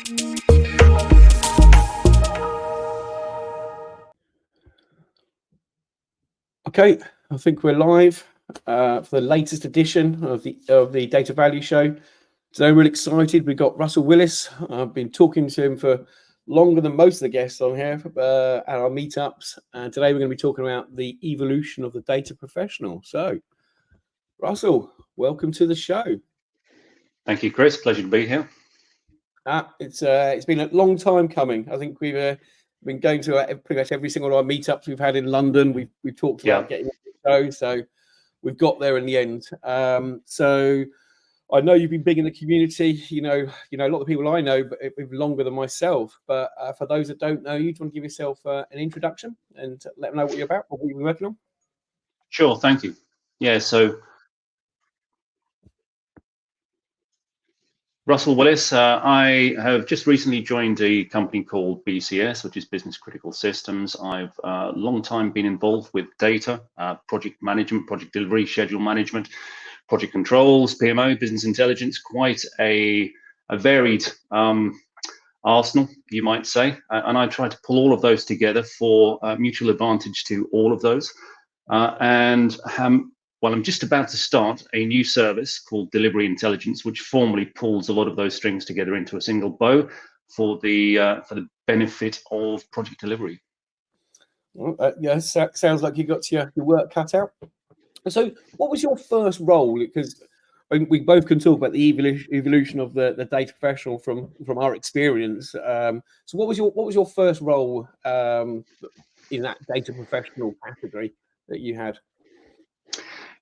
Okay, I think we're live for the latest edition of the Data Value Show. Today we're really excited. We've got Russell Willis. I've been talking to him for longer than most of the guests on here at our meetups. And today we're going to be talking about the evolution of the data professional. So, Russell, welcome to the show. Thank you, Chris. Pleasure to be here. It's been a long time coming. I think we've been going to pretty much every single one of our meetups we've had in London. We've talked about getting on the show, so we've got there in the end. So I know you've been big in the community. You know a lot of people I know, but longer than myself. But for those that don't know you, do you want to give yourself an introduction and let them know what you're about, or what you've been working on? Sure, thank you. Yeah, so Russell Willis, I have just recently joined a company called BCS, which is Business Critical Systems. I've long time been involved with data, project management, project delivery, schedule management, project controls, PMO, business intelligence, quite a varied arsenal, you might say. And I try to pull all of those together for mutual advantage to all of those. Well, I'm just about to start a new service called Delivery Intelligence, which formally pulls a lot of those strings together into a single bow for the benefit of project delivery. Well, yes, sounds like you got your work cut out. So, what was your first role? Because we both can talk about the evolution of the data professional from our experience. So, what was your first role in that data professional category that you had?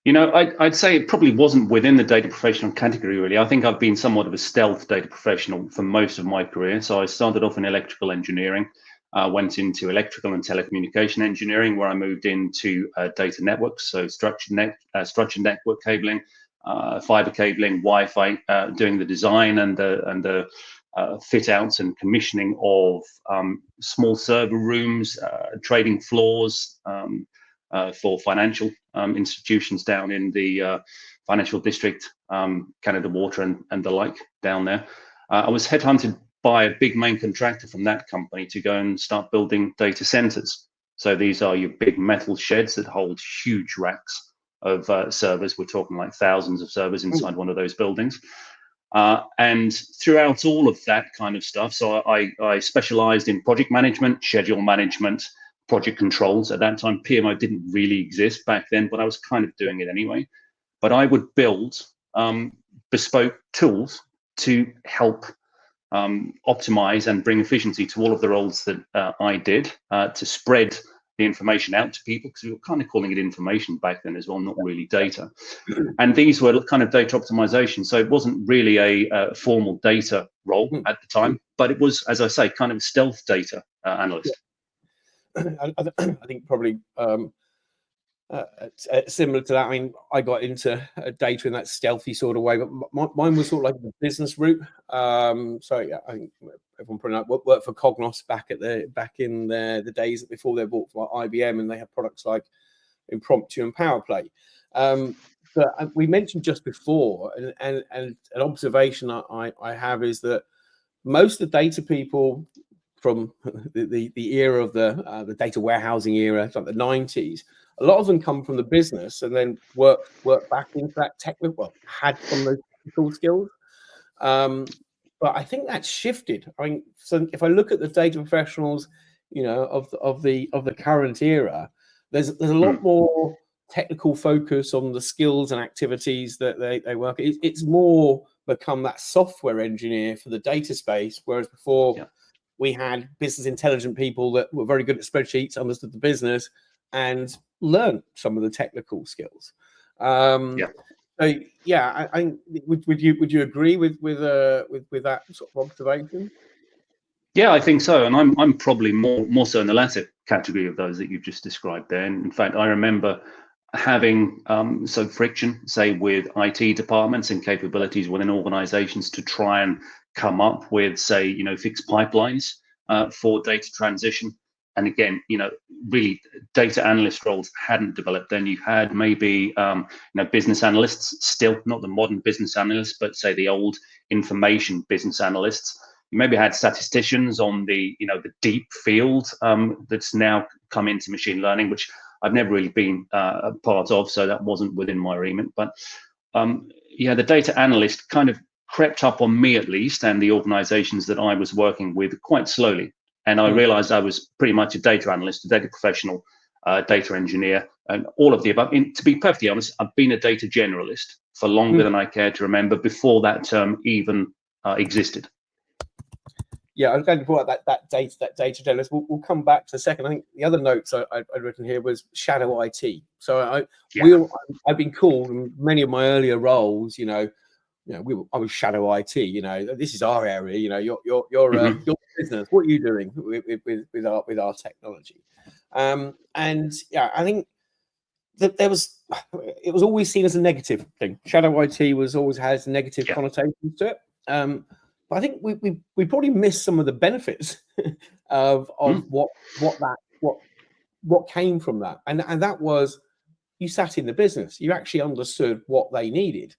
You know, I'd say it probably wasn't within the data professional category, really. I think I've been somewhat of a stealth data professional for most of my career. So I started off in electrical engineering, went into electrical and telecommunication engineering, where I moved into data networks, so structured network cabling, fiber cabling, Wi-Fi, doing the design and the fit outs and commissioning of small server rooms, trading floors, for financial institutions down in the financial district, Canada Water and the like down there. I was headhunted by a big main contractor from that company to go and start building data centers. So these are your big metal sheds that hold huge racks of servers. We're talking like thousands of servers inside one of those buildings. And throughout all of that kind of stuff, so I specialized in project management, schedule management, project controls. At that time, PMO didn't really exist back then, but I was kind of doing it anyway. But I would build bespoke tools to help optimize and bring efficiency to all of the roles that I did, to spread the information out to people, because we were kind of calling it information back then as well, not really data. And these were kind of data optimization. So it wasn't really a formal data role at the time, but it was, as I say, kind of a stealth data analyst. I think probably similar to that. I mean, I got into data in that stealthy sort of way, but mine was sort of like the business route. So yeah, I think everyone probably worked for Cognos back in the days before they bought for IBM, and they had products like Impromptu and PowerPlay. But we mentioned just before, and an observation I have is that most of the data people from the era of the data warehousing era, like the 90s, a lot of them come from the business and then work back into that technical, well, had some of those technical skills. But I think that's shifted. I mean, so if I look at the data professionals, of the current era, there's a lot more technical focus on the skills and activities that they work. It's more become that software engineer for the data space, whereas before we had business intelligent people that were very good at spreadsheets, understood the business, and learned some of the technical skills. So yeah, would you agree with that sort of observation? Yeah, I think so, and I'm probably more so in the latter category of those that you've just described there. And in fact, I remember having some friction, say, with IT departments and capabilities within organizations to try and come up with, say, fixed pipelines for data transition. And again, really data analyst roles hadn't developed then. You had maybe, business analysts, still not the modern business analysts, but say the old information business analysts You maybe had statisticians on the, the deep field that's now come into machine learning, which I've never really been a part of, so that wasn't within my remit. But yeah, the data analyst kind of crept up on me, at least, and the organizations that I was working with, quite slowly. And I realized I was pretty much a data analyst, a data professional, data engineer, and all of the above. To be perfectly honest, I've been a data generalist for longer than I care to remember, before that term even existed. Yeah, I was going to point out that data generalist. We'll come back to a second. I think the other notes I'd written here was shadow IT. So I've been called in many of my earlier roles, I was shadow IT. This is our area. Your business. What are you doing with our technology? And yeah, I think that it was always seen as a negative thing. Shadow IT always has negative connotations to it. But I think we probably missed some of the benefits of what came from that, and that was, you sat in the business, you actually understood what they needed.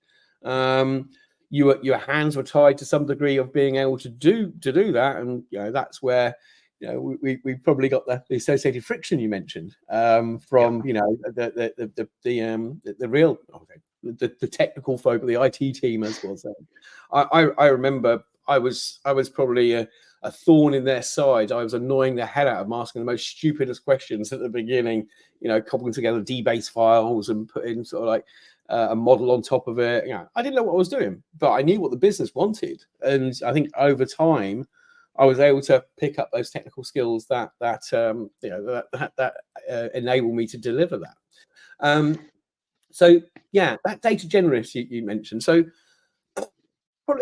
Your hands were tied to some degree of being able to do that, and that's where we probably got the associated friction you mentioned from the real the technical folk of the IT team, as well. So I remember I was probably a thorn in their side. I was annoying the hell out of them, asking the most stupidest questions at the beginning, cobbling together DBase files and putting sort of like a model on top of it. I didn't know what I was doing, but I knew what the business wanted. And I think over time, I was able to pick up those technical skills that enable me to deliver that. So yeah, that data generalist you mentioned. So when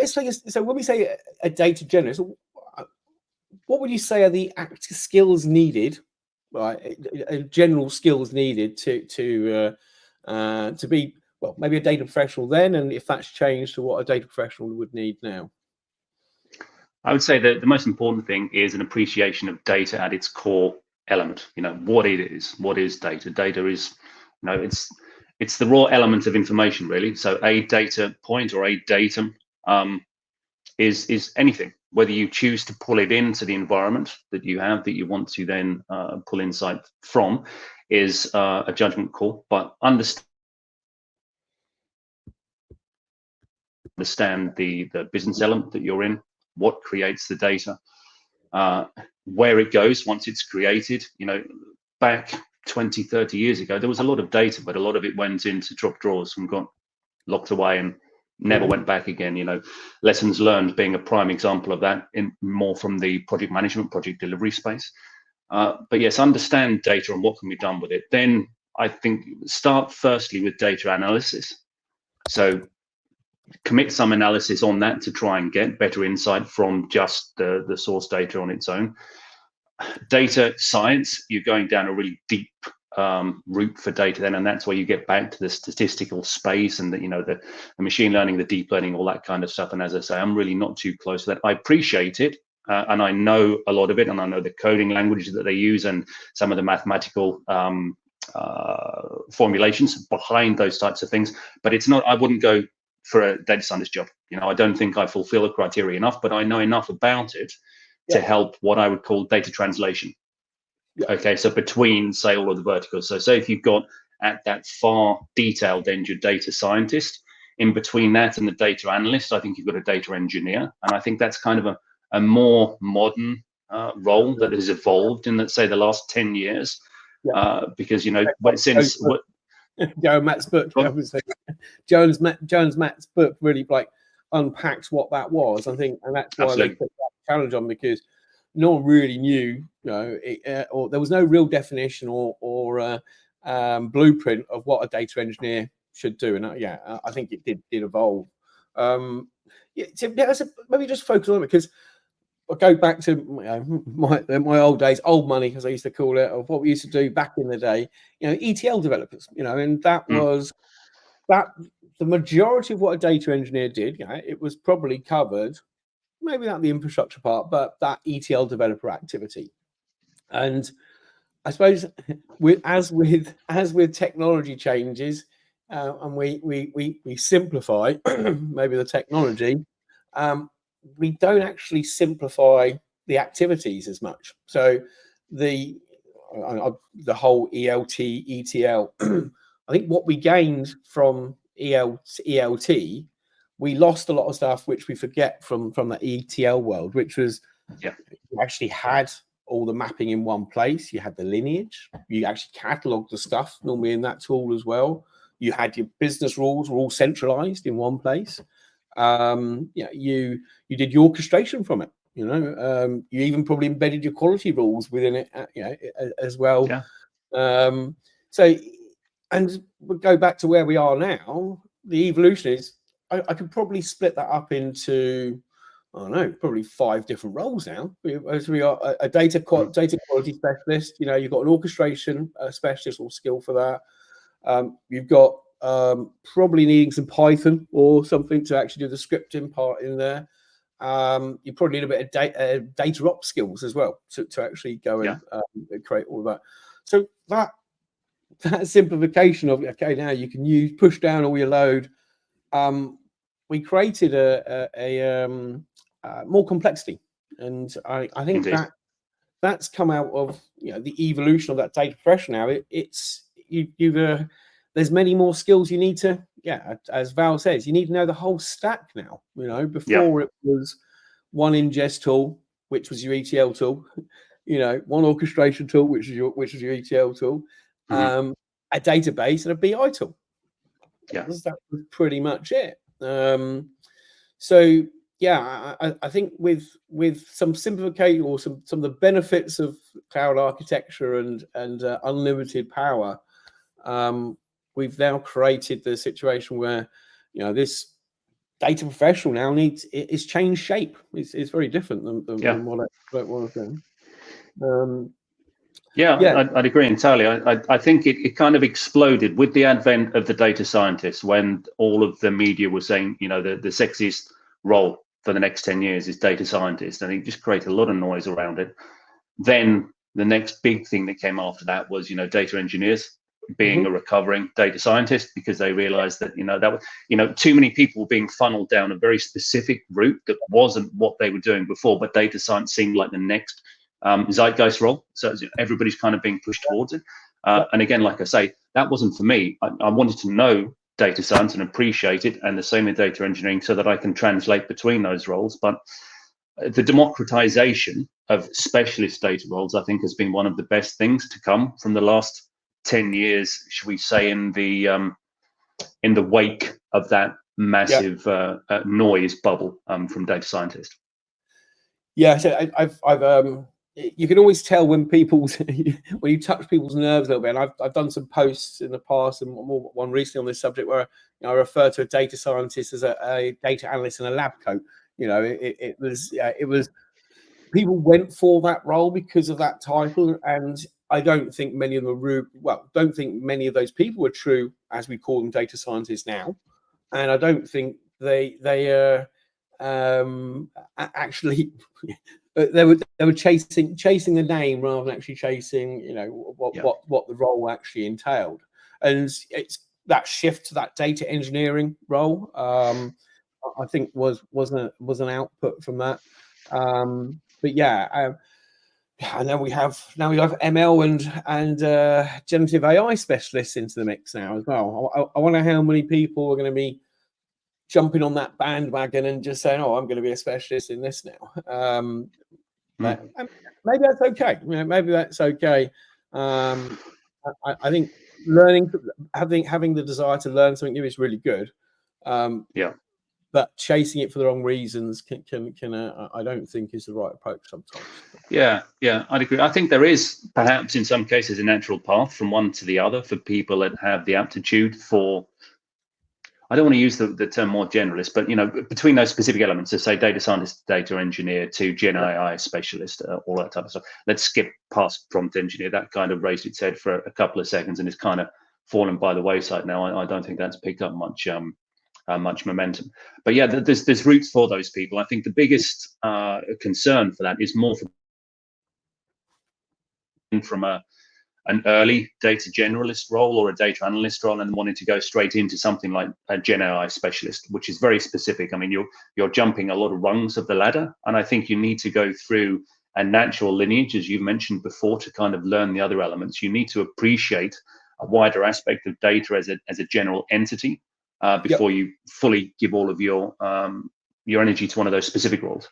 we say a data generalist, what would you say are the skills needed, right? General skills needed to be, well, maybe a data professional then, and if that's changed to what a data professional would need now? I would say that the most important thing is an appreciation of data at its core element. What it is. What is data? Data is, it's the raw element of information, really. So a data point or a datum is anything. Whether you choose to pull it into the environment that you have, that you want to then pull insight from, is a judgment call. But understand the business element that you're in, what creates the data, where it goes once it's created. Back 20, 30 years ago, there was a lot of data, but a lot of it went into drop drawers and got locked away and never went back again. Lessons learned being a prime example of that, in more from the project management, project delivery space. But yes, understand data and what can be done with it. Then I think start firstly with data analysis. So commit some analysis on that to try and get better insight from just the source data on its own. Data science, you're going down a really deep route for data then, and that's where you get back to the statistical space and the machine learning, the deep learning, all that kind of stuff. And as I say, I'm really not too close to that. I appreciate it, and I know a lot of it, and I know the coding languages that they use and some of the mathematical formulations behind those types of things. But it's not, I wouldn't go for a data scientist job. I don't think I fulfill the criteria enough, but I know enough about it to help what I would call data translation. Okay, so between, say, all of the verticals. So say if you've got at that far detailed end your data scientist, in between that and the data analyst, I think you've got a data engineer. And I think that's kind of a more modern role that has evolved in, let's say, the last 10 years. Because, since... Joe and Matt's book, Joe and Matt's book really unpacks what that was. I think, and that's why they put that challenge on, because no one really knew, or there was no real definition or blueprint of what a data engineer should do. And I think it did evolve. So maybe just focus on it, because I'll go back to my old days, old money, as I used to call it, of what we used to do back in the day. ETL developers, and that was that. The majority of what a data engineer did, it was probably covered, maybe not the infrastructure part, but that ETL developer activity. And I suppose as with technology changes, and we simplify maybe the technology, we don't actually simplify the activities as much. So the whole ELT, ETL, I think what we gained from ELT, we lost a lot of stuff which we forget from the ETL world, which was you actually had all the mapping in one place. You had the lineage. You actually cataloged the stuff normally in that tool as well. You had your business rules were all centralized in one place. You did your orchestration from it. You even probably embedded your quality rules within it, as well. So, and we'll go back to where we are now. The evolution is, I could probably split that up into, I don't know, probably 5 different roles now. As we are a data quality specialist, you've got an orchestration specialist or skill for that. You've got probably needing some Python or something to actually do the scripting part in there. You probably need a bit of data ops skills as well to actually go and create all of that. So that simplification of, okay, now you can push down all your load. We created a more complexity, and I think Indeed. that's come out of the evolution of that data profession. Now there's many more skills you need to, as Val says, you need to know the whole stack now. Before it was one ingest tool, which was your ETL tool, one orchestration tool, which was your ETL tool, a database and a BI tool. That was pretty much it. So I think with some simplification or some of the benefits of cloud architecture and unlimited power, we've now created the situation where this data professional now it's changed shape. It's very different than what it was then. I'd agree entirely. I think it kind of exploded with the advent of the data scientists, when all of the media was saying, the sexiest role for the next 10 years is data scientist, and it just created a lot of noise around it. Then the next big thing that came after that was, data engineers being a recovering data scientist, because they realized that, that was, too many people were being funneled down a very specific route that wasn't what they were doing before, but data science seemed like the next zeitgeist role. So everybody's kind of being pushed towards it. And again, like I say, that wasn't for me. I wanted to know data science and appreciate it, and the same with data engineering, so that I can translate between those roles. But the democratization of specialist data roles, I think, has been one of the best things to come from the last 10 years, should we say, in the wake of that massive noise bubble from data scientists. So I've you can always tell when when you touch people's nerves a little bit. And I've done some posts in the past, and one recently on this subject, where I refer to a data scientist as a data analyst in a lab coat. It was people went for that role because of that title, and I don't think many of them don't think many of those people are true, as we call them, data scientists now, and I don't think they actually they were chasing the name rather than actually chasing what the role actually entailed. And it's that shift to that data engineering role, I think was an output from that. But and then we have ML and generative AI specialists into the mix now as well. I wonder how many people are going to be jumping on that bandwagon and just saying, "Oh, I'm going to be a specialist in this now." Maybe that's okay. Maybe that's okay. I think having the desire to learn something new is really good. But chasing it for the wrong reasons can I don't think is the right approach sometimes. I'd agree. I think there is perhaps in some cases a natural path from one to the other for people that have the aptitude for, I don't want to use the term more generalist, but between those specific elements, so say data scientist, data engineer, to Gen AI specialist, all that type of stuff. Let's skip past prompt engineer. That kind of raised its head for a couple of seconds and it's kind of fallen by the wayside now. I don't think that's picked up much momentum. But there's routes for those people. I think the biggest concern for that is more from a an early data generalist role or a data analyst role and wanted to go straight into something like a Gen AI specialist, which is very specific. I mean, you're jumping a lot of rungs of the ladder, and I think you need to go through a natural lineage, as you mentioned before, to kind of learn the other elements. You need to appreciate a wider aspect of data as a general entity before you fully give all of your energy to one of those specific roles.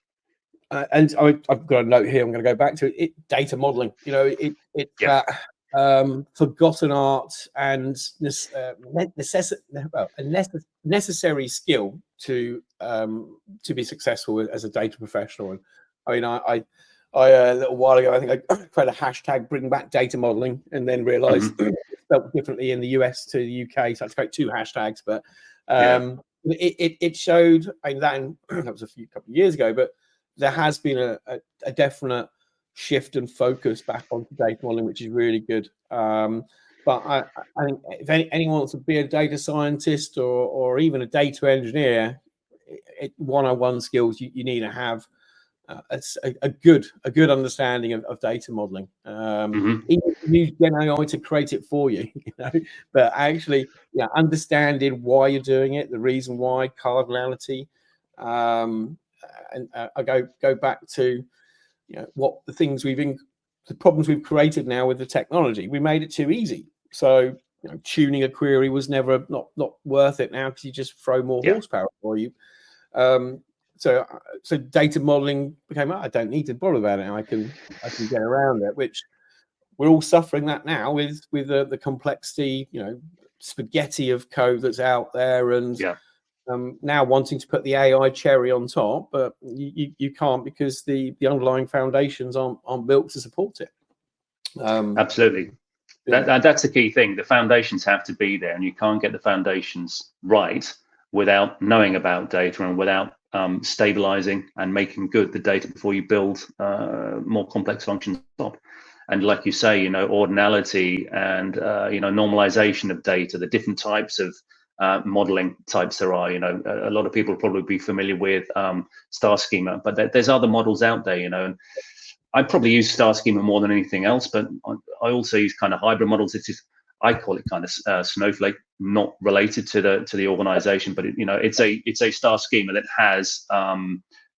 And I've got a note here. I'm going to go back to it. Data modeling. You know, it's that forgotten art and necessary skill to be successful as a data professional. And I mean, I a little while ago, I think I created a hashtag bring back data modeling, and then realized it felt differently in the US to the UK, so I had to create 2 hashtags. But it showed, I mean, that was a couple of years ago, but there has been a definite shift and focus back onto data modeling, which is really good. But I think if anyone wants to be a data scientist or even a data engineer, one-on-one skills you need to have a good understanding of data modeling. Even use Gen AI to create it for you, you know, but actually, understanding why you're doing it, the reason why, cardinality. And I go back to what the problems we've created now with the technology. We made it too easy, so tuning a query was never not worth it now, because you just throw more horsepower for you. So data modeling became, I don't need to bother about it. I can get around it, which we're all suffering that now with the complexity, spaghetti of code that's out there, and now wanting to put the AI cherry on top, but you can't, because the underlying foundations aren't built to support it. Absolutely. That's the key thing. The foundations have to be there, and you can't get the foundations right without knowing about data and without stabilizing and making good the data before you build more complex functions on top. And like you say, ordinality and normalization of data, the different types of modeling types there are. A lot of people will probably be familiar with star schema, but there's other models out there, and I probably use star schema more than anything else, but I also use kind of hybrid models. It's just, I call it kind of snowflake, not related to the organization, but it's a star schema that has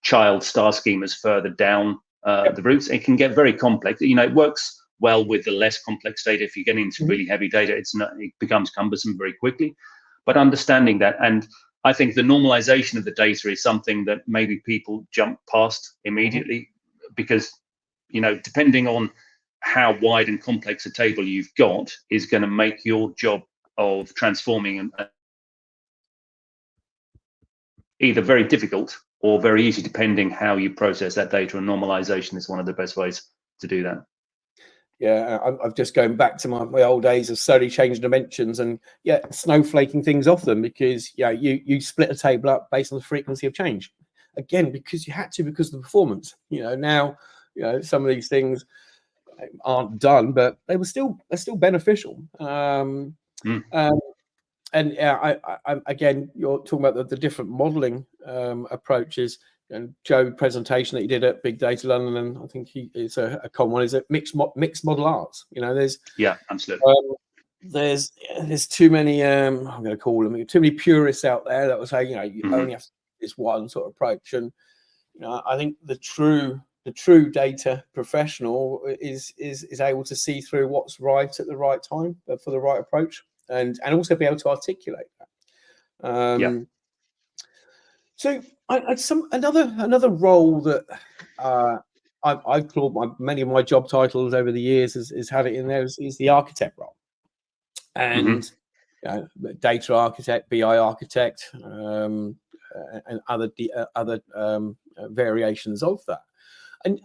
child star schemas further down the routes. It can get very complex. It works well with the less complex data. If you get into really heavy data, it becomes cumbersome very quickly. But understanding that, and I think the normalization of the data is something that maybe people jump past immediately, because depending on how wide and complex a table you've got is going to make your job of transforming either very difficult or very easy, depending how you process that data. And normalization is one of the best ways to do that. Yeah, I'm just going back to my old days of slowly changing dimensions and snowflaking things off them, because you split a table up based on the frequency of change. Again, because you had to, because of the performance. Now some of these things aren't done, but they're still beneficial. And again, you're talking about the different modeling approaches. And Joe presentation that he did at Big Data London, and I think it's a common one, is it mixed model arts. There's absolutely. There's too many I'm going to call them too many purists out there that will say you only have this one sort of approach. And I think the true data professional is able to see through what's right at the right time for the right approach, and also be able to articulate that. So another role that I've thought many of my job titles over the years is had it in there is the architect role, and data architect, BI architect, and other variations of that. And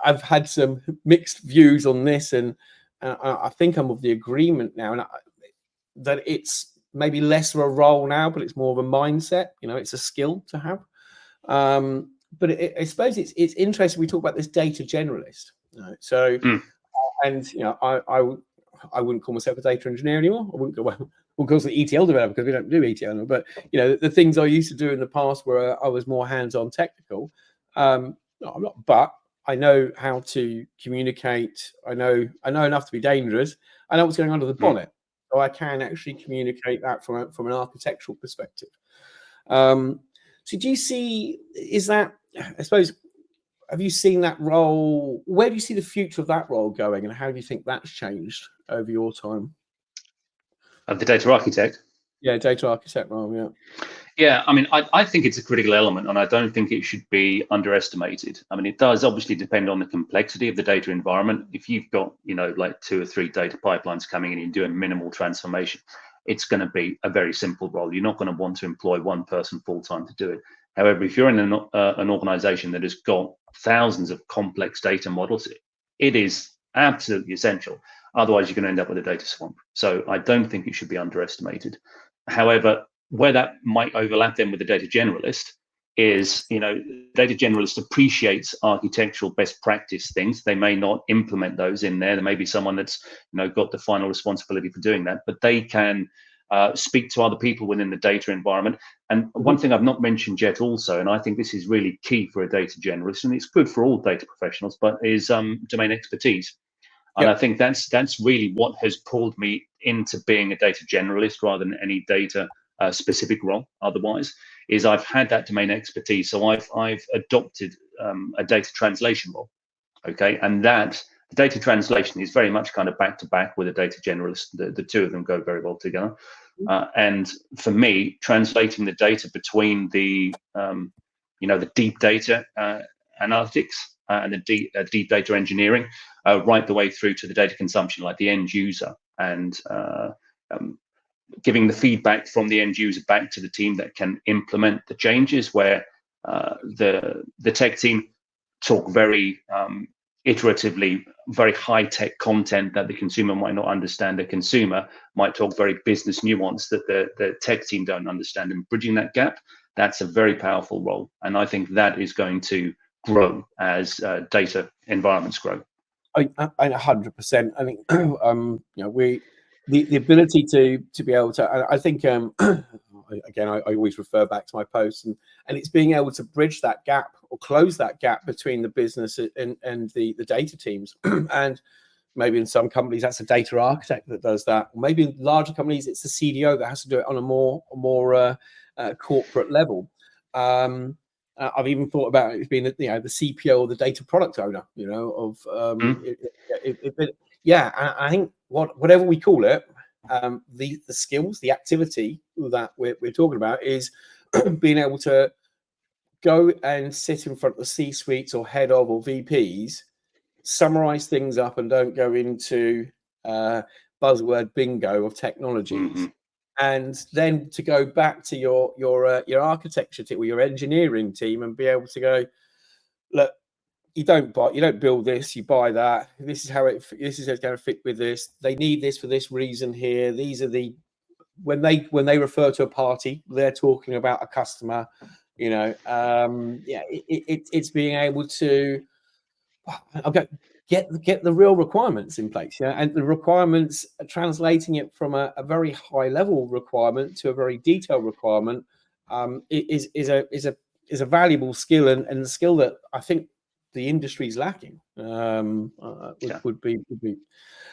I've had some mixed views on this, and I think I'm of the agreement now, that it's maybe less of a role now, but it's more of a mindset. It's a skill to have. But I suppose it's interesting. We talk about this data generalist. And I wouldn't call myself a data engineer anymore. I wouldn't go call myself an ETL developer, because we don't do ETL anymore. But the things I used to do in the past where I was more hands-on technical. No, I'm not. But I know how to communicate. I know enough to be dangerous. I know what's going on under the bonnet, so I can actually communicate that from an architectural perspective. So do you see, is that, I suppose, have you seen that role? Where do you see the future of that role going, and how do you think that's changed over your time? Of the data architect? Yeah, data architect role, yeah. Yeah, I mean, I think it's a critical element, and I don't think it should be underestimated. I mean, it does obviously depend on the complexity of the data environment. If you've got, like 2 or 3 data pipelines coming in and you're doing minimal transformation, it's going to be a very simple role. You're not going to want to employ one person full-time to do it. However, if you're in an organization that has got thousands of complex data models, it is absolutely essential. Otherwise, you're going to end up with a data swamp. So I don't think it should be underestimated. However, where that might overlap then with the data generalist is, data generalist appreciates architectural best practice things. They may not implement those in there. There may be someone that's, got the final responsibility for doing that, but they can speak to other people within the data environment. And one thing I've not mentioned yet also, and I think this is really key for a data generalist, and it's good for all data professionals, but is domain expertise. And I think that's really what has pulled me into being a data generalist rather than any data specific role. Otherwise, is I've had that domain expertise, so I've adopted a data translation role. Okay, and that the data translation is very much kind of back to back with a data generalist. The two of them go very well together. And for me, translating the data between the the deep data analytics and the deep data engineering, right the way through to the data consumption, like the end user, and giving the feedback from the end user back to the team that can implement the changes, where the tech team talk very iteratively, very high-tech content that the consumer might not understand. The consumer might talk very business nuance that the tech team don't understand, and bridging that gap, that's a very powerful role. And I think that is going to grow as data environments grow. I 100%. I think the ability to be able to, I think again, I always refer back to my posts, and it's being able to bridge that gap or close that gap between the business and the data teams. And maybe in some companies that's a data architect that does that, or maybe in larger companies it's the CDO that has to do it on a more corporate level. I've even thought about it being the CPO or the data product owner, I think whatever we call it, the skills, the activity that we're talking about is being able to go and sit in front of the C-suites or head of or VPs, summarize things up, and don't go into buzzword bingo of technologies. And then to go back to your architecture team or your engineering team and be able to go, look, you don't build this, you buy that. This is how it's going to fit with this. They need this for this reason here. These are when they refer to a party, they're talking about a customer. It's being able to get the real requirements in place, and the requirements, translating it from a very high level requirement to a very detailed requirement, is a valuable skill, and the skill that I think the industry is lacking. Would be.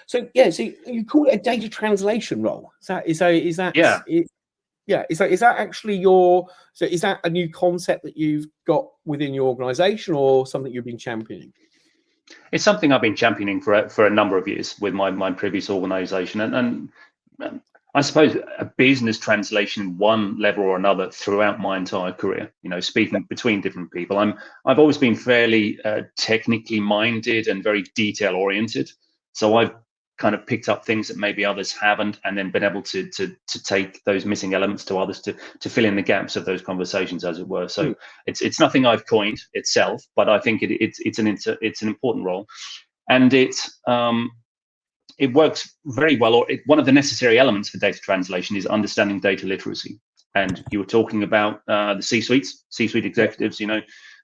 So you call it a data translation role. Is that actually is that a new concept that you've got within your organization, or something you've been championing? It's something I've been championing for a number of years with my previous organization, and I suppose a business translation, one level or another, throughout my entire career. Speaking between different people, I've always been fairly technically minded and very detail oriented. So I've kind of picked up things that maybe others haven't, and then been able to take those missing elements to others to fill in the gaps of those conversations, as it were. So it's nothing I've coined itself, but I think it's an important role, and it works very well. One of the necessary elements for data translation is understanding data literacy. And you were talking about the C-suite executives. The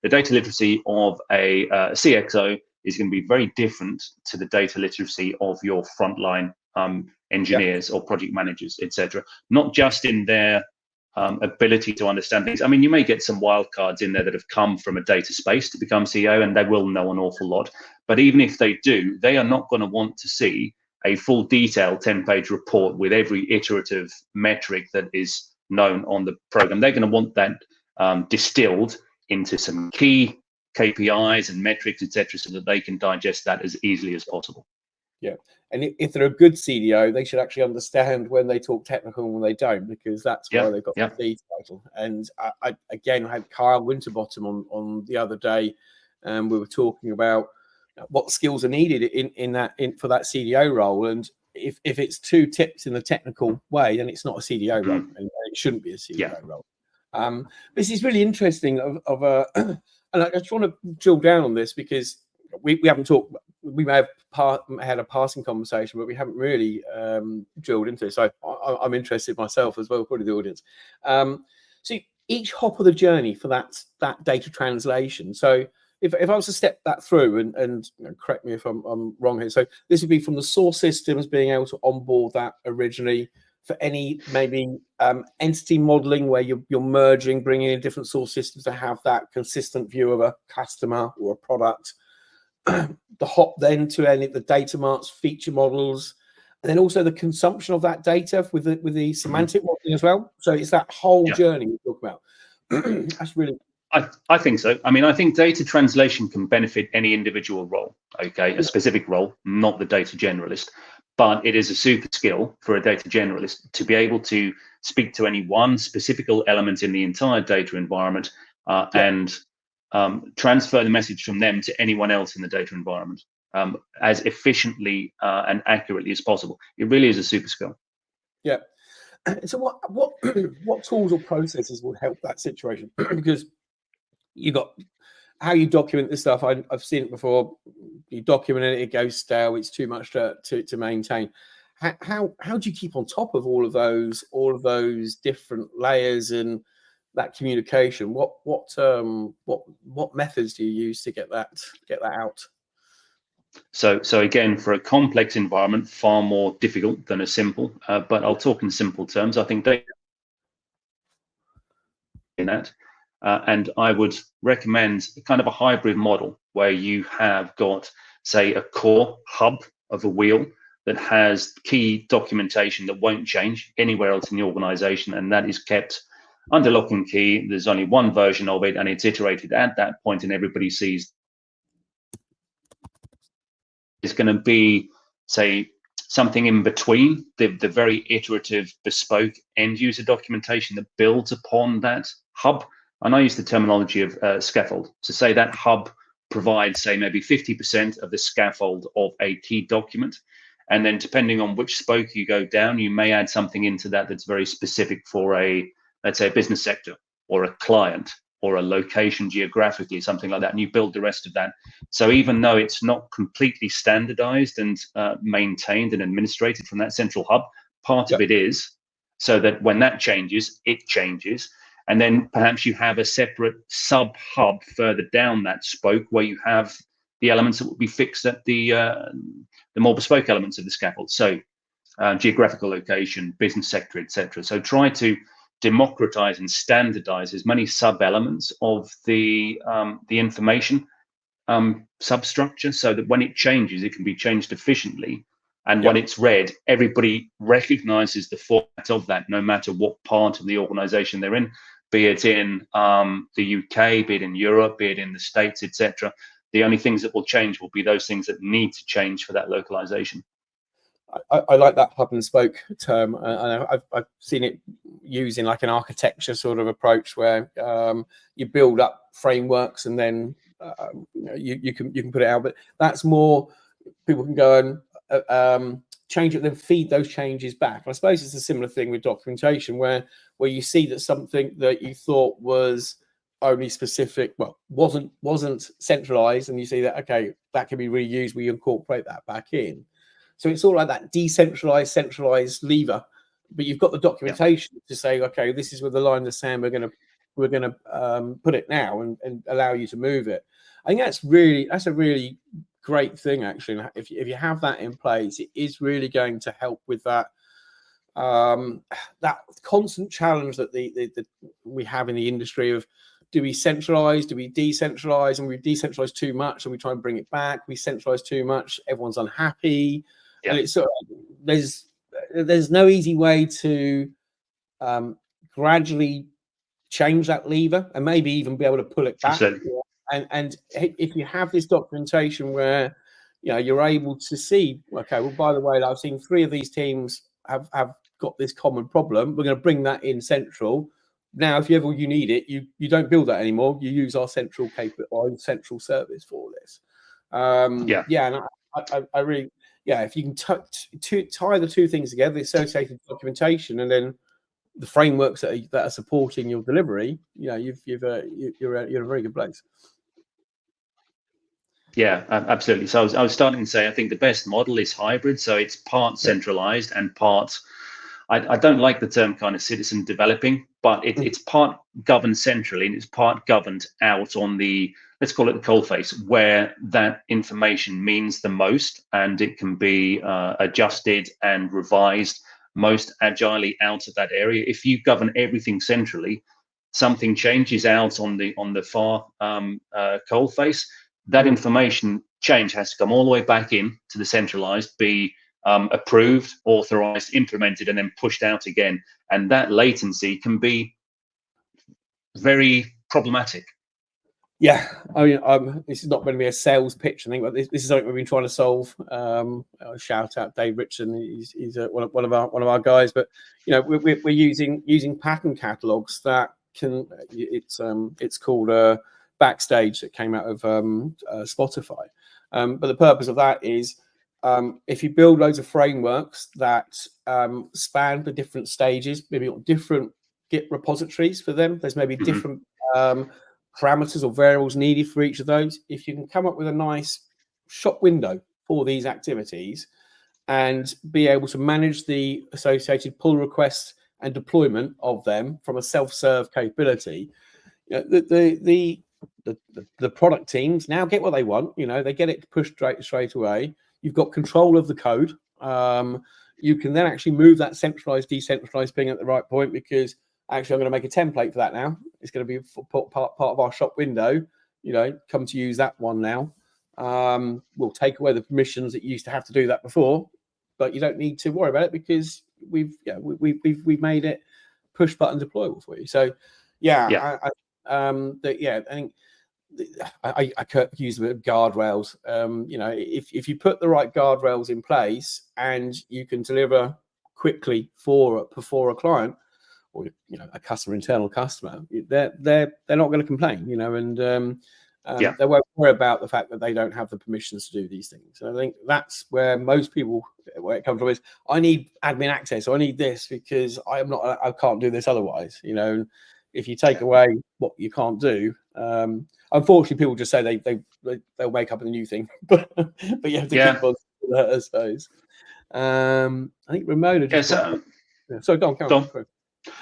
data literacy of a CXO is going to be very different to the data literacy of your frontline engineers or project managers, etc. Not just in their ability to understand things. I mean, you may get some wild cards in there that have come from a data space to become CEO, and they will know an awful lot. But even if they do, they are not going to want to see a full detailed 10-page report with every iterative metric that is known on the program. They're going to want that distilled into some key KPIs and metrics, etc., so that they can digest that as easily as possible. Yeah, and if they're a good CDO, they should actually understand when they talk technical and when they don't, because that's why they've got the C title. And I again had Kyle Winterbottom on the other day, and we were talking about what skills are needed for that CDO role. And if it's too tipped in the technical way, then it's not a CDO role, and it shouldn't be a CDO role. This is really interesting. And I just want to drill down on this, because we haven't talked. We may have had a passing conversation, but we haven't really drilled into it. So I'm interested myself as well, probably the audience. So each hop of the journey for that data translation. So if I was to step that through, and correct me if I'm wrong here. So this would be from the source systems being able to onboard that originally, for any maybe entity modeling where you're merging, bringing in different source systems to have that consistent view of a customer or a product. The hop then to any of the data marts, feature models, and then also the consumption of that data with the semantic modeling as well. So it's that whole journey we talk about. That's really. I think so. I mean, I think data translation can benefit any individual role, okay, a specific role, not the data generalist, but it is a super skill for a data generalist to be able to speak to any one specific element in the entire data environment and transfer the message from them to anyone else in the data environment as efficiently and accurately as possible. It really is a super skill. Yeah. So what tools or processes would help that situation? Because you got how you document this stuff. I've seen it before. You document it, it goes stale. It's too much to maintain. How do you keep on top of all of those different layers and that communication? What methods do you use to get that out? So again, for a complex environment, far more difficult than a simple. But I'll talk in simple terms. I think in that, and I would recommend kind of a hybrid model where you have got, say, a core hub of a wheel that has key documentation that won't change anywhere else in the organization, and that is kept under lock and key. There's only one version of it, and it's iterated at that point, and everybody sees. It's going to be, say, something in between the very iterative, bespoke end user documentation that builds upon that hub. And I use the terminology of scaffold. So say that hub provides, say, maybe 50% of the scaffold of a key document. And then depending on which spoke you go down, you may add something into that that's very specific for let's say, a business sector or a client or a location geographically, something like that, and you build the rest of that. So even though it's not completely standardized and maintained and administrated from that central hub, part of it is, so that when that changes, it changes. And then perhaps you have a separate sub-hub further down that spoke where you have the elements that will be fixed at the more bespoke elements of the scaffold. So geographical location, business sector, etc. So try to democratize and standardize as many sub-elements of the information substructure, so that when it changes, it can be changed efficiently. And when it's read, everybody recognizes the format of that, no matter what part of the organization they're in, be it in the UK, be it in Europe, be it in the States, etc. The only things that will change will be those things that need to change for that localization. I like that hub and spoke term, and I've seen it used in like an architecture sort of approach where you build up frameworks and then you can put it out. But that's more, people can go and change it, then feed those changes back. And I suppose it's a similar thing with documentation where you see that something that you thought was only specific, well, wasn't centralized, and you see that, okay, that can be reused, we incorporate that back in. So it's all like that decentralized, centralized lever, but you've got the documentation to say, okay, this is where the line in the sand we're gonna put it now and allow you to move it. I think that's a really great thing, actually. If you have that in place, it is really going to help with that that constant challenge that we have in the industry of, do we centralize, do we decentralize, and we decentralize too much and we try and bring it back, we centralize too much, everyone's unhappy. And it's sort of, there's no easy way to gradually change that lever and maybe even be able to pull it back. And if you have this documentation where you're able to see, okay, well, by the way, I've seen 3 of these teams have got this common problem, we're going to bring that in central. Now, if you need it, you don't build that anymore. You use our central central service for this. And I really, if you can tie the 2 things together, the associated documentation and then the frameworks that are supporting your delivery, you're in a very good place. Yeah, absolutely. So I was starting to say, I think the best model is hybrid. So it's part centralized and part, I don't like the term kind of citizen developing, but it's part governed centrally and it's part governed out on the, let's call it the coalface, where that information means the most, and it can be adjusted and revised most agilely out of that area. If you govern everything centrally, something changes out on the far coalface, that information change has to come all the way back in to the centralized, be approved, authorized, implemented, and then pushed out again. And that latency can be very problematic. Yeah, I mean, this is not going to be a sales pitch, I think, but this is something we've been trying to solve. Shout out Dave Richardson, he's one of our guys. But we're using pattern catalogs that can. It's called Backstage, that came out of Spotify. But the purpose of that is, if you build loads of frameworks that span the different stages, maybe different Git repositories for them. There's maybe different parameters or variables needed for each of those. If you can come up with a nice shop window for these activities and be able to manage the associated pull requests and deployment of them from a self-serve capability, the product teams now get what they want. They get it pushed straight away. You've got control of the code. You can then actually move that centralized, decentralized thing at the right point, because actually I'm going to make a template for that now. It's going to be part of our shop window. Come to use that one now. We'll take away the permissions that you used to have to do that before, but you don't need to worry about it because we've made it push button deployable for you. So I think I use the word guardrails. If you put the right guardrails in place and you can deliver quickly for a client, or a internal customer, they're not going to complain, and they won't worry about the fact that they don't have the permissions to do these things. And I think that's where most people, where it comes from, is I need admin access, or I need this because I can't do this otherwise. If you take away what you can't do, unfortunately, people just say they'll make up a new thing, but you have to keep on that, I suppose. I think Ramona just. So go on.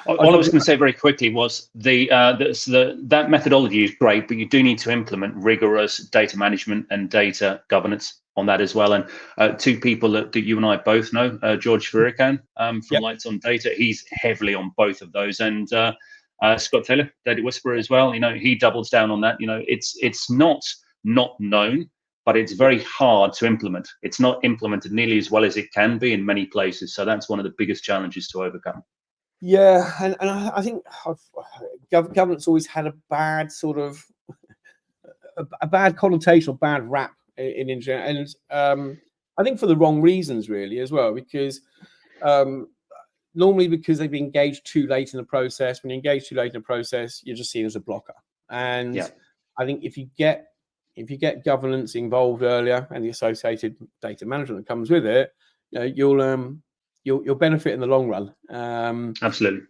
All I was going to say very quickly was that methodology is great, but you do need to implement rigorous data management and data governance on that as well. And 2 people that you and I both know, George Furican from Lights on Data, he's heavily on both of those, and Scott Taylor, Data Whisperer as well. He doubles down on that. It's not known, but it's very hard to implement. It's not implemented nearly as well as it can be in many places. So that's one of the biggest challenges to overcome. Yeah, and I think governance always had a bad sort of a bad connotation or bad rap in India, and I think for the wrong reasons really as well, because normally because they've been engaged too late in the process. When you engage too late in the process, you're just seen as a blocker. And I think if you get governance involved earlier and the associated data management that comes with it, you'll benefit in the long run. Absolutely.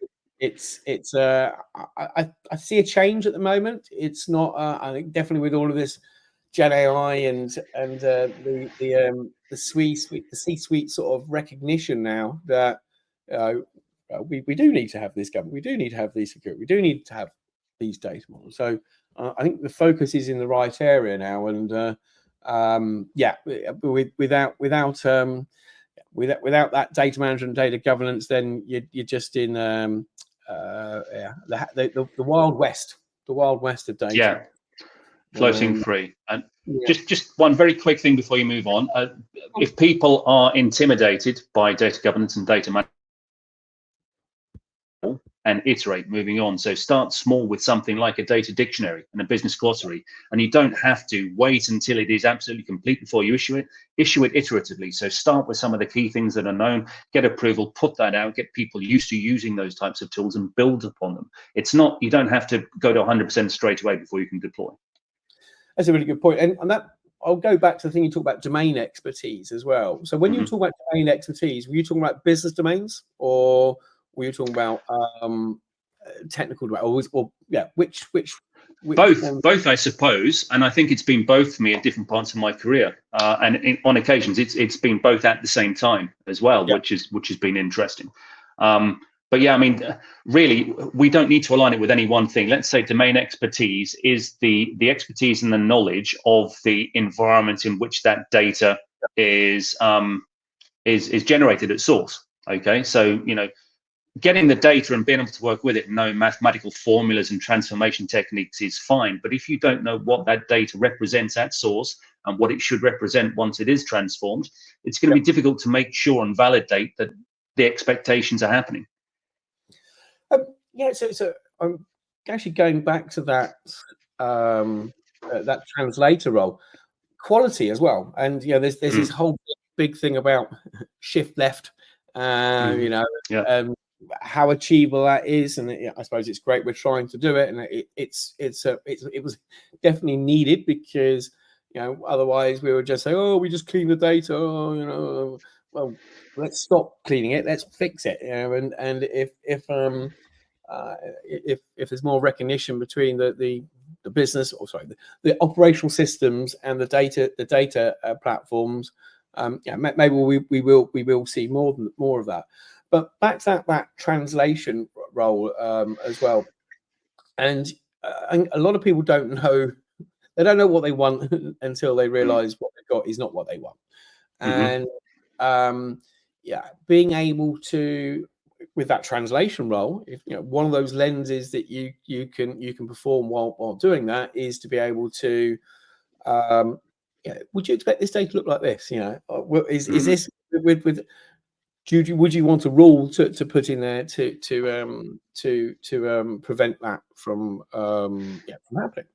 I see a change at the moment. It's not. I think definitely with all of this Gen AI and the C-suite sort of recognition now that we do need to have this government. We do need to have these security. We do need to have these data models. So I think the focus is in the right area now. And without without that data management, data governance, then you're just in the wild west, of data. Yeah, floating free. And yeah. just one very quick thing before you move on. If people are intimidated by data governance and data management, and iterate moving on. So start small with something like a data dictionary and a business glossary, and you don't have to wait until it is absolutely complete before you issue it iteratively. So start with some of the key things that are known, get approval, put that out, get people used to using those types of tools and build upon them. It's not, you don't have to go to 100% straight away before you can deploy. That's a really good point. And that, I'll go back to the thing you talk about, domain expertise as well. So when you talk about domain expertise, were you talking about business domains, or were you talking about technical domain, or which both, I suppose. And I think it's been both for me at different parts of my career, and on occasions it's been both at the same time as well, which has been interesting. But yeah, I mean, really, we don't need to align it with any one thing. Let's say domain expertise is the expertise and the knowledge of the environment in which that data is generated at source. Okay, so getting the data and being able to work with it, know mathematical formulas and transformation techniques is fine. But if you don't know what that data represents at source and what it should represent once it is transformed, it's going to be difficult to make sure and validate that the expectations are happening. So I'm actually going back to that that translator role, quality as well. And there's this whole big thing about shift left, how achievable that is, and I suppose it's great we're trying to do it, and it was definitely needed, because otherwise we would just say, oh, we just clean the data, well, let's stop cleaning it, let's fix it, and if there's more recognition between the business, or sorry, the operational systems and the data platforms, maybe we will see more of that. But back to that translation role as well, and a lot of people don't know what they want until they realize what they've got is not what they want. And being able to, with that translation role, if one of those lenses that you can perform while doing that is to be able to, would you expect this data to look like this? Is this with would you want a rule to put in there to prevent that from happening?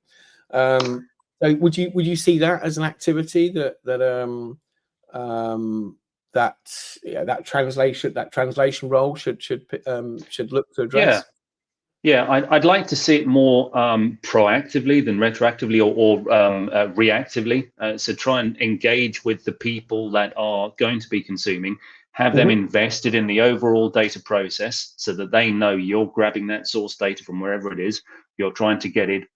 So would you see that as an activity that translation role should look to address? I'd like to see it more proactively than retroactively or reactively. So try and engage with the people that are going to be consuming, have them invested in the overall data process, so that they know you're grabbing that source data from wherever it is, you're trying to get it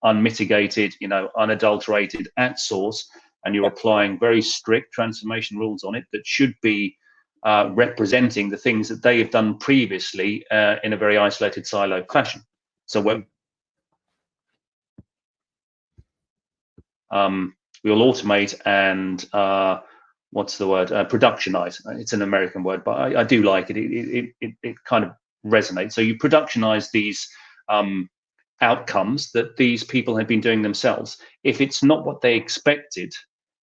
unmitigated, unadulterated at source, and you're applying very strict transformation rules on it that should be representing the things that they have done previously in a very isolated, siloed fashion. So we'll automate and productionize. It's an American word, but I do like it. It kind of resonates. So you productionize these outcomes that these people have been doing themselves. If it's not what they expected,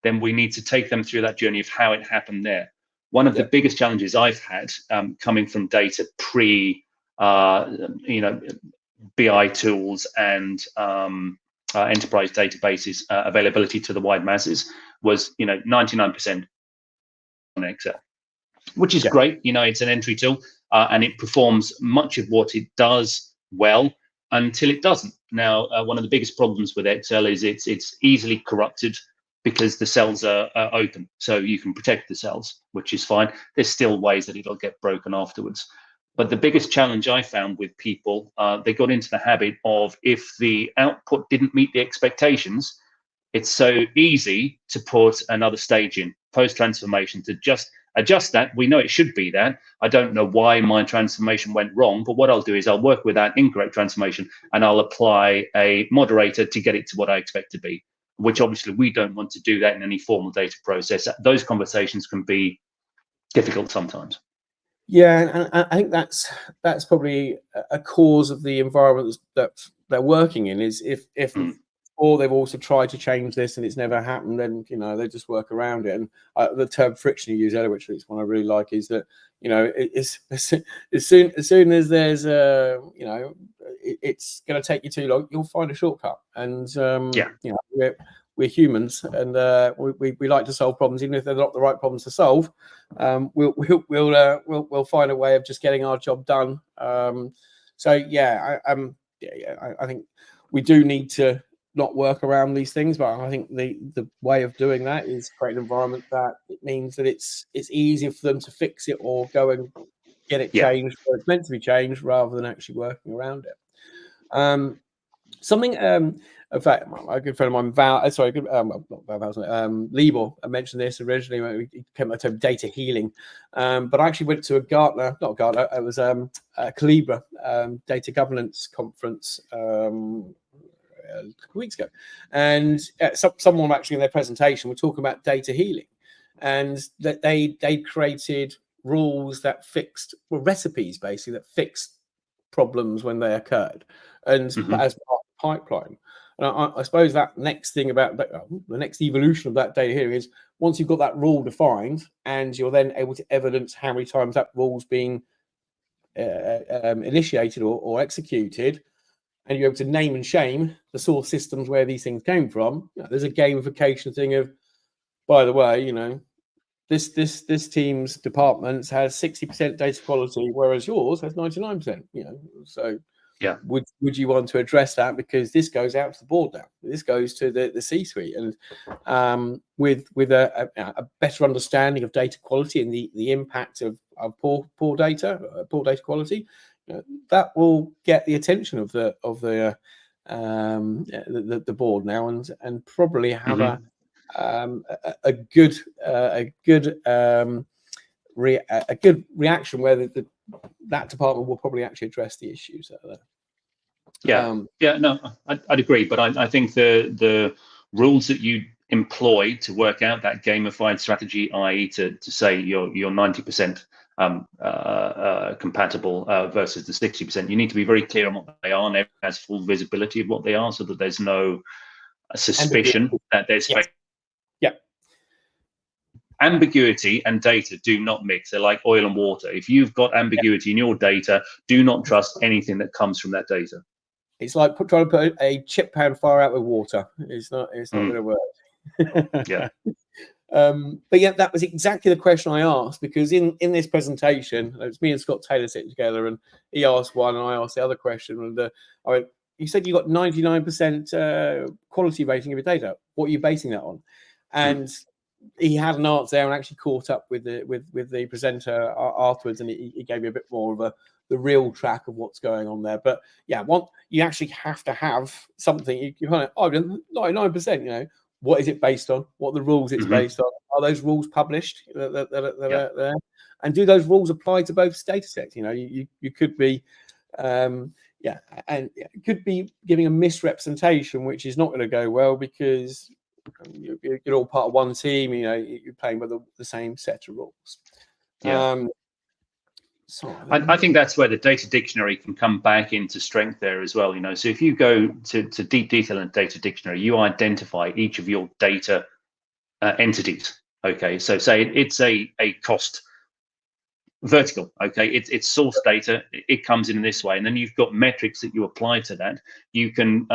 then we need to take them through that journey of how it happened there. One of the biggest challenges I've had coming from data pre, BI tools and enterprise databases availability to the wide masses was, 99% on Excel, which is great. It's an entry tool and it performs much of what it does well until it doesn't. Now, one of the biggest problems with Excel is it's easily corrupted, because the cells are open, so you can protect the cells, which is fine. There's still ways that it'll get broken afterwards. But the biggest challenge I found with people, they got into the habit of, if the output didn't meet the expectations, it's so easy to put another stage in, post-transformation, to just adjust that. We know it should be that. I don't know why my transformation went wrong, but what I'll do is I'll work with that incorrect transformation and I'll apply a moderator to get it to what I expect to be, which obviously we don't want to do that in any formal data process. Those conversations can be difficult sometimes. Yeah, and I think that's probably a cause of the environment that they're working in. Is if or they've also tried to change this and it's never happened, then they just work around it. And the term friction you use earlier, which is one I really like, is that it's as soon as there's it's going to take you too long, you'll find a shortcut. And we're humans, and we like to solve problems, even if they're not the right problems to solve. We'll find a way of just getting our job done. I think we do need to not work around these things, but I think the way of doing that is create an environment that it means that it's easier for them to fix it or go and get it changed where it's meant to be changed, rather than actually working around it. In fact, a good friend of mine, Libor, I mentioned this originally when we came up to data healing, but I actually went to it was a Calibra data governance conference a couple of weeks ago, and someone actually in their presentation were talking about data healing, and that they created rules that fixed recipes basically that fixed problems when they occurred, and as part of the pipeline. And I suppose that next thing about the next evolution of that data here is once you've got that rule defined and you're then able to evidence how many times that rule's been initiated or executed, and you're able to name and shame the source systems where these things came from. There's a gamification thing of, by the way, this team's departments has 60% data quality, whereas yours has 99%. So would you want to address that, because this goes out to the board now, this goes to the C-suite, and with a better understanding of data quality and the impact of poor data quality, that will get the attention of the board now, and probably have a good reaction where that department will probably actually address the issues that are there. No, I'd agree, but I think the rules that you employ to work out that gamified strategy, i.e., to say you're 90% compatible versus the 60%, you need to be very clear on what they are, and everyone has full visibility of what they are, so that there's no suspicion that there's ambiguity and data do not mix. They're like oil and water. If you've got ambiguity in your data, do not trust anything that comes from that data. It's like trying to put a chip pan fire out with water. It's not going to work. But yeah, that was exactly the question I asked, because in this presentation, it was me and Scott Taylor sitting together, and he asked one and I asked the other question, and I went, you said you got 99% quality rating of your data. What are you basing that on? And he had an answer there, and actually caught up with the presenter afterwards, and he gave me a bit more of the real track of what's going on there. But yeah, you actually have to have something. You kind of 99%. What is it based on? What are the rules it's based on? Are those rules published that are there? And do those rules apply to both data sets? You could be it could be giving a misrepresentation, which is not going to go well, because you're all part of one team. You're playing by the same set of rules. I think that's where the data dictionary can come back into strength there as well. So if you go to deep detail in data dictionary, you identify each of your data entities. Okay, so say it's a cost vertical. Okay, it's source data. It comes in this way, and then you've got metrics that you apply to that. You can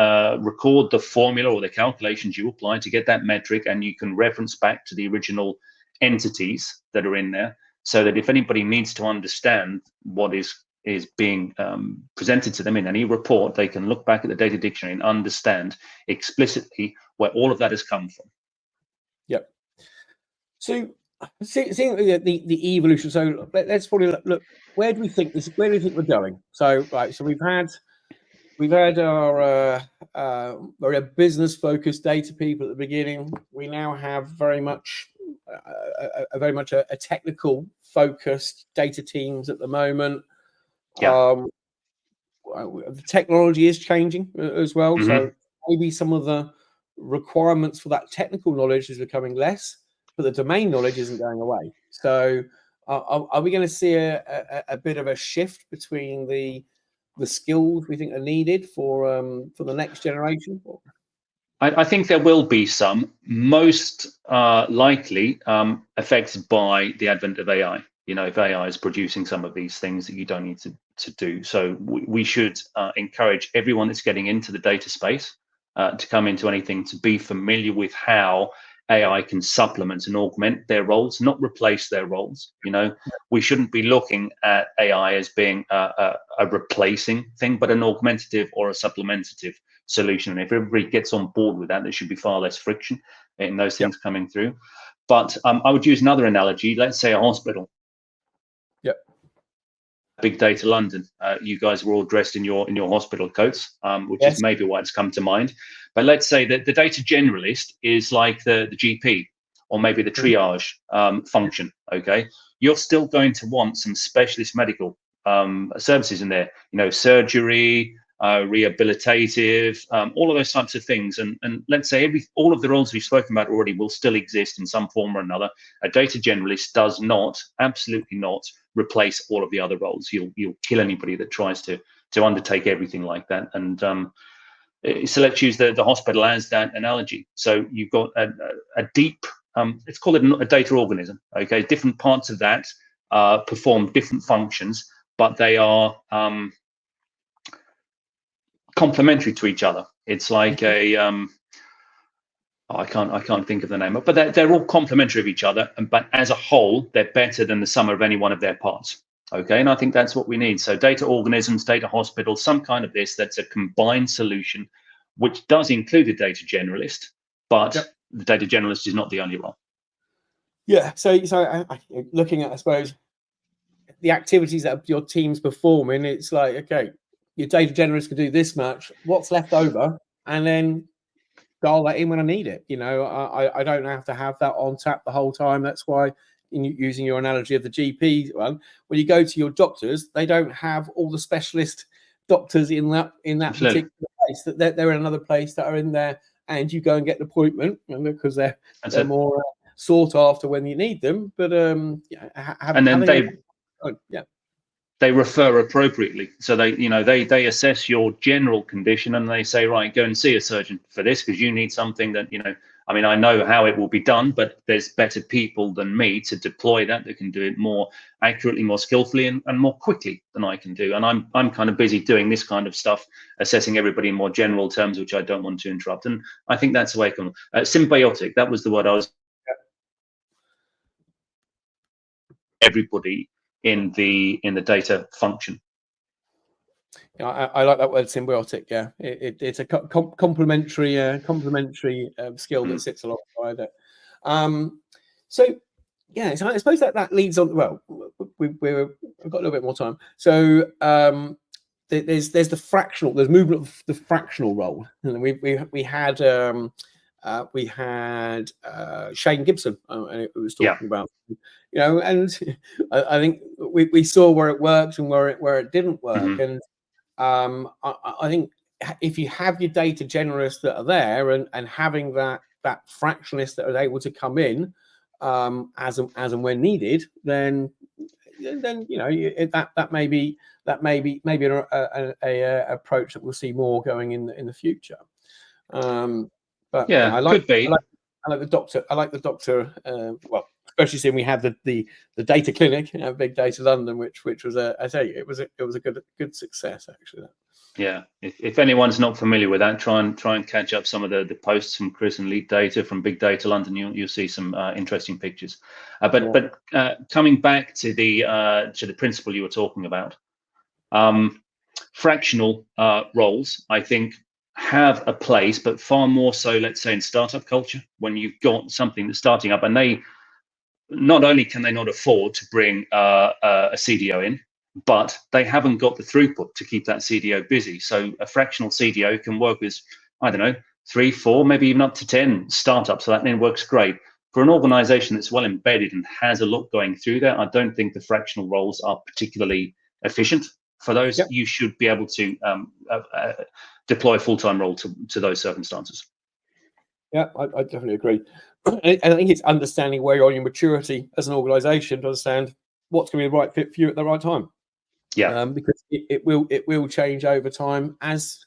record the formula or the calculations you apply to get that metric, and you can reference back to the original entities that are in there, so that if anybody needs to understand what is being presented to them in any report, they can look back at the data dictionary and understand explicitly where all of that has come from. Yep. So seeing the evolution, so let's probably look, where do we think we're going? So we've had our very business focused data people at the beginning. We now have very much a technical focused data teams at the moment. The technology is changing as well, so maybe some of the requirements for that technical knowledge is becoming less, but the domain knowledge isn't going away. So Are we going to see a bit of a shift between the skills we think are needed for the next generation? I think there will be some, most likely affected by the advent of AI. If AI is producing some of these things that you don't need to do. So we should encourage everyone that's getting into the data space to come into anything to be familiar with how AI can supplement and augment their roles, not replace their roles. We shouldn't be looking at AI as being a replacing thing, but an augmentative or a supplementative solution. And if everybody gets on board with that, there should be far less friction in those things coming through. But I would use another analogy. Let's say a hospital. Yep. Big Data London. You guys were all dressed in your hospital coats, which is maybe why it's come to mind. But let's say that the data generalist is like the GP or maybe the triage function. Okay, you're still going to want some specialist medical services in there. Surgery, rehabilitative, all of those types of things. And let's say all of the roles we've spoken about already will still exist in some form or another. A data generalist does not, absolutely not, replace all of the other roles. You'll kill anybody that tries to undertake everything like that. And so let's use the hospital as that analogy. So you've got a deep, let's call it a data organism. Okay, different parts of that perform different functions, but they are complementary to each other. It's like a I can't think of the name, but they're all complementary of each other. But as a whole, they're better than the sum of any one of their parts. Okay, and I think that's what we need. So data organisms, data hospitals, some kind of this that's a combined solution, which does include a data generalist, but the data generalist is not the only role. Yeah. So looking at, I suppose, the activities that your team's performing, it's like, okay, your data generalist can do this much. What's left over, and then dial that in when I need it. I don't have to have that on tap the whole time. That's why, using your analogy of the GP one, when you go to your doctors, they don't have all the specialist doctors in that particular place. That they're in another place that are in there, and you go and get an appointment because they're more sought after when you need them. But they refer appropriately. So they assess your general condition and they say, right, go and see a surgeon for this because you need something that, I know how it will be done, but there's better people than me to deploy that can do it more accurately, more skillfully, and more quickly than I can do. And I'm kind of busy doing this kind of stuff, assessing everybody in more general terms, which I don't want to interrupt. And I think that's the way it comes. Symbiotic, that was the word I was. Everybody in the data function. I like that word, symbiotic. Yeah, it's a complementary skill that sits alongside it. So I suppose that leads on. Well, we've got a little bit more time. So there's the fractional. There's movement of the fractional role, and we had Shane Gibson, and it was talking about, and I think we saw where it worked and where it didn't work. And I think if you have your data generalists that are there and having that fractionalist that are able to come in as and when needed, then that may be an approach that we'll see more going in the future. But I like the doctor. I like the doctor. Well, especially seeing we had the data clinic at Big Data London, which was it was a good success actually. Yeah, if anyone's not familiar with that, try and catch up some of the posts from Chris and LEIT Data from Big Data London. You'll see some interesting pictures. But coming back to the principle you were talking about, fractional roles, I think, have a place, but far more so, let's say, in startup culture, when you've got something that's starting up, and they not only can they not afford to bring a CDO in, but they haven't got the throughput to keep that CDO busy. So a fractional CDO can work with, 3, 4, maybe even up to 10 startups. So that then works great. For an organization that's well embedded and has a lot going through there, I don't think the fractional roles are particularly efficient. For those, you should be able to deploy a full-time role to those circumstances. Yeah, I definitely agree. And I think it's understanding where you're on your maturity as an organization to understand what's going to be the right fit for you at the right time. Yeah. Because it will change over time as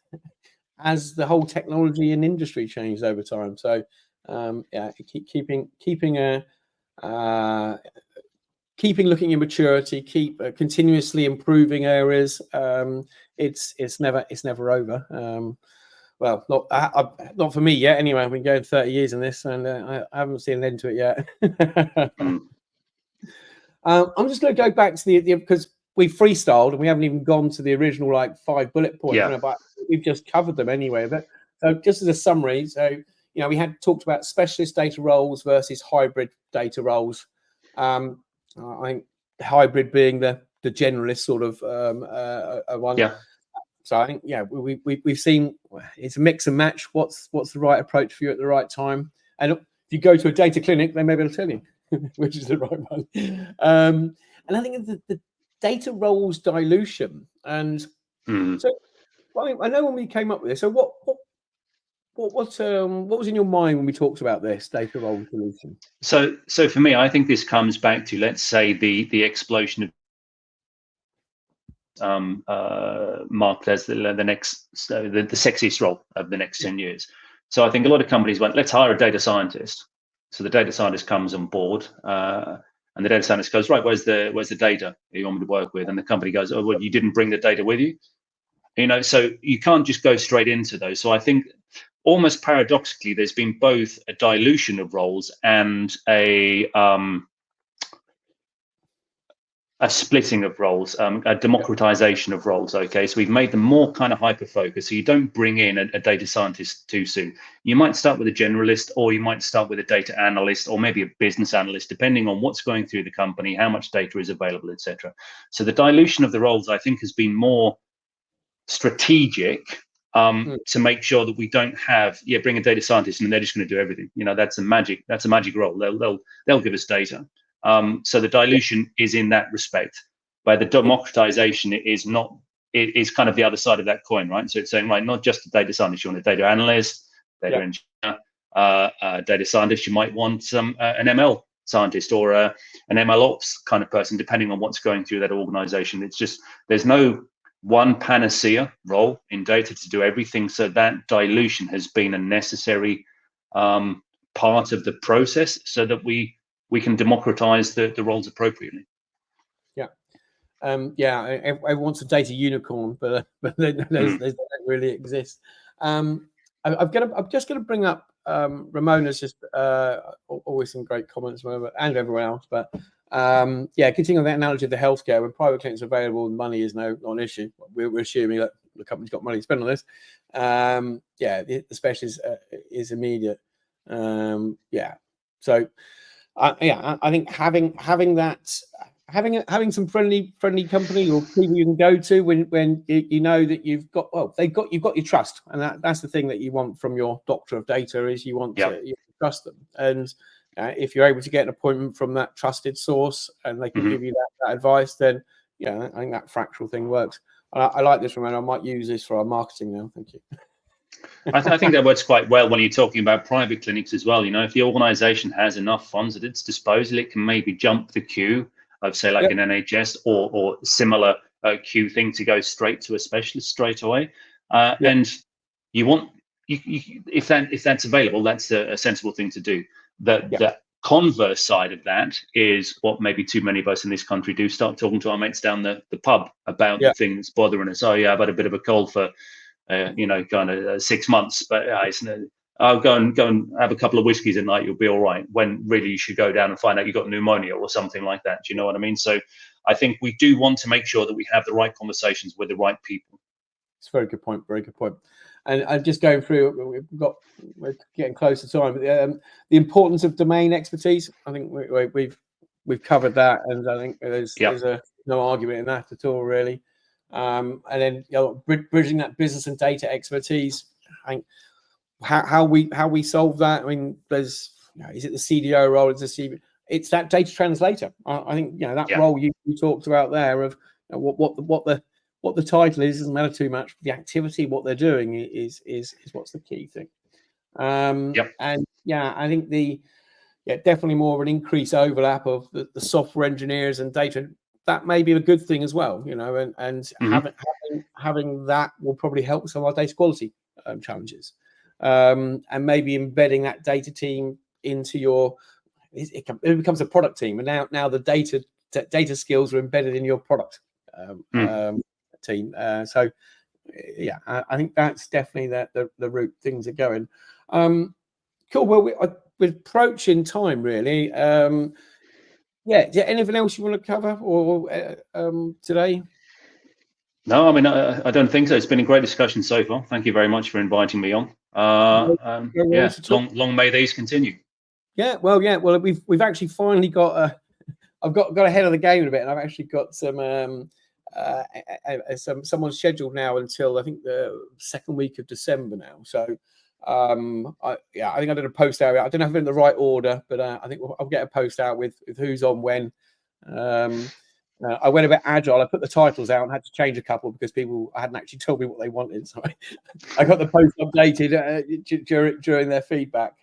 the whole technology and industry changes over time. So keeping looking at maturity, keep continuously improving areas. It's never over. Well, not for me yet. Anyway, I've been going 30 years in this, and I haven't seen an end to it yet. I'm just going to go back to the because we freestyled and we haven't even gone to the original 5 bullet points. Yeah. But we've just covered them anyway. But so just as a summary, so we had talked about specialist data roles versus hybrid data roles. I think hybrid being the generalist sort of one. Yeah. So I think we've seen it's a mix and match. What's the right approach for you at the right time? And if you go to a data clinic, they may be able to tell you which is the right one. And I think the data roles dilution. And so I know when we came up with this. So what was in your mind when we talked about this data role dilution? So for me, I think this comes back to, let's say, the explosion of marked as the sexiest role of the next 10 years. So I think a lot of companies went, let's hire a data scientist. So the data scientist comes on board, and the data scientist goes, right, where's the data that you want me to work with? And the company goes, oh, well, you didn't bring the data with you. So you can't just go straight into those. So I think almost paradoxically, there's been both a dilution of roles and a splitting of roles, a democratization of roles. Okay, so we've made them more kind of hyper-focused. So you don't bring in a data scientist too soon. You might start with a generalist, or you might start with a data analyst, or maybe a business analyst, depending on what's going through the company, how much data is available, etc. So the dilution of the roles, I think, has been more strategic to make sure that we don't have bring a data scientist and they're just going to do everything. That's a magic role. They'll give us data. So the dilution is in that respect, where the democratization is not. It is kind of the other side of that coin, right? So it's saying, right, not just a data scientist, you want a data analyst, data engineer, data scientist. You might want an ML scientist or an ML ops kind of person, depending on what's going through that organization. It's just there's no one panacea role in data to do everything. So that dilution has been a necessary part of the process, so that we can democratize the roles appropriately. Everyone wants a data unicorn, but they don't really exist. I'm just going to bring up Ramona's just always some great comments, and everyone else. But continuing that analogy of the healthcare, when private clinics are available, money is not an issue. We're assuming that the company's got money to spend on this. The specialist is immediate. So. I think having some friendly company or people you can go to when you know that you've got your trust, and that's the thing that you want from your doctor of data is you want to trust them. And if you're able to get an appointment from that trusted source and they can give you that advice, then I think that fractional thing works. I like this, Ramon. I might use this for our marketing now. Thank you. I think that works quite well when you're talking about private clinics as well. If the organization has enough funds at its disposal, it can maybe jump the queue of, say, like an NHS or similar queue thing to go straight to a specialist straight away. And you want, if that's available, that's a sensible thing to do. The converse side of that is what maybe too many of us in this country do: start talking to our mates down the pub about the thing that's bothering us. Oh yeah, I've had a bit of a cold for 6 months, but I'll go and have a couple of whiskeys at night, you'll be all right, when really you should go down and find out you've got pneumonia or something like that. Do you know what I mean? So I think we do want to make sure that we have the right conversations with the right people. It's a very good point. And I'm just going through, we're getting close to time, but the importance of domain expertise, I think we've covered that, and I think there's no argument in that at all, really. And then bridging that business and data expertise. I think how we solve that. I mean, there's is it the CDO role? It's that data translator. I think that role you talked about there of what the title is doesn't matter too much. The activity, what they're doing is what's the key thing. And I think yeah, definitely more of an increased overlap of the software engineers and data. That may be a good thing as well, you know, and having that will probably help some of our data quality challenges, and maybe embedding that data team into your. It becomes a product team, and now the data skills are embedded in your product team. So yeah, I think that's definitely the route things are going. Cool. Well, we're approaching time, really. Yeah. Is there anything else you want to cover or today? No, I mean, I don't think so. It's been a great discussion so far. Thank you very much for inviting me on. Yeah, long may these continue. Yeah. Well, yeah. Well, we've actually finally got I've got ahead of the game a bit, and I've actually got someone scheduled now until I think the second week of December now. So I think I did a post out. I don't know if I'm in the right order, but I think I'll get a post out with who's on when. I went a bit agile. I put the titles out and had to change a couple because people hadn't actually told me what they wanted. So I got the post updated during their feedback.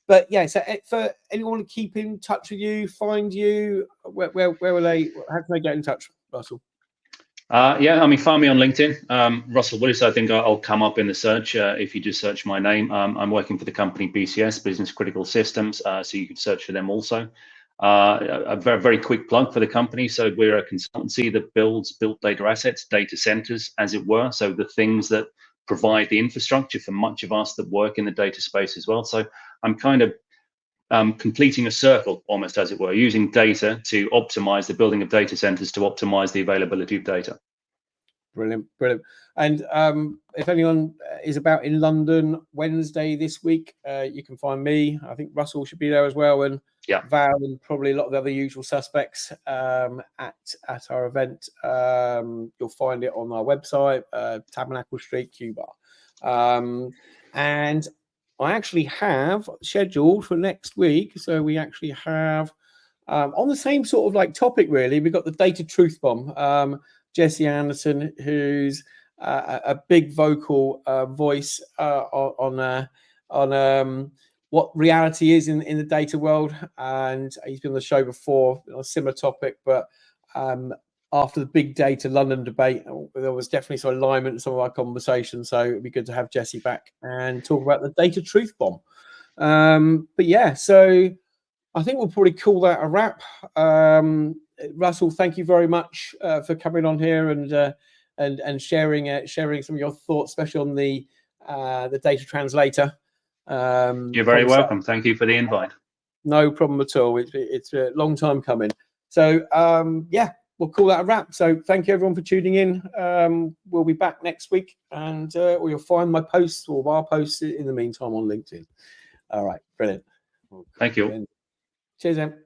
But yeah, so for anyone to keep in touch with you, find you, where will they? How can they get in touch, Russell? Yeah, I mean, find me on LinkedIn, Russell Willis. I think I'll come up in the search if you just search my name. I'm working for the company BCS, Business Critical Systems, so you can search for them also. A very quick plug for the company. So we're a consultancy that built data assets, data centers, as it were. So the things that provide the infrastructure for much of us that work in the data space as well. So I'm kind of completing a circle, almost as it were, using data to optimize the building of data centers to optimize the availability of data. Brilliant. And if anyone is about in London Wednesday this week, you can find me. I think Russell should be there as well, and Val and probably a lot of the other usual suspects at our event. You'll find it on our website, Tabernacle Street, Q-Bar. And I actually have scheduled for next week. So we actually have on the same sort of like topic, really. We've got the data truth bomb. Jesse Anderson, who's a big vocal voice on what reality is in the data world, and he's been on the show before on a similar topic. But after the big data London debate, there was definitely some alignment in some of our conversations. So it'd be good to have Jesse back and talk about the data truth bomb. But yeah, so I think we'll probably call that a wrap. Russell, thank you very much for coming on here and sharing some of your thoughts, especially on the data translator. You're very welcome. Thank you for the invite. No problem at all. It's a long time coming. So yeah, we'll call that a wrap. So thank you everyone for tuning in. We'll be back next week, and you'll find my posts or our posts in the meantime on LinkedIn. All right, brilliant. Thank you. Cheers, then.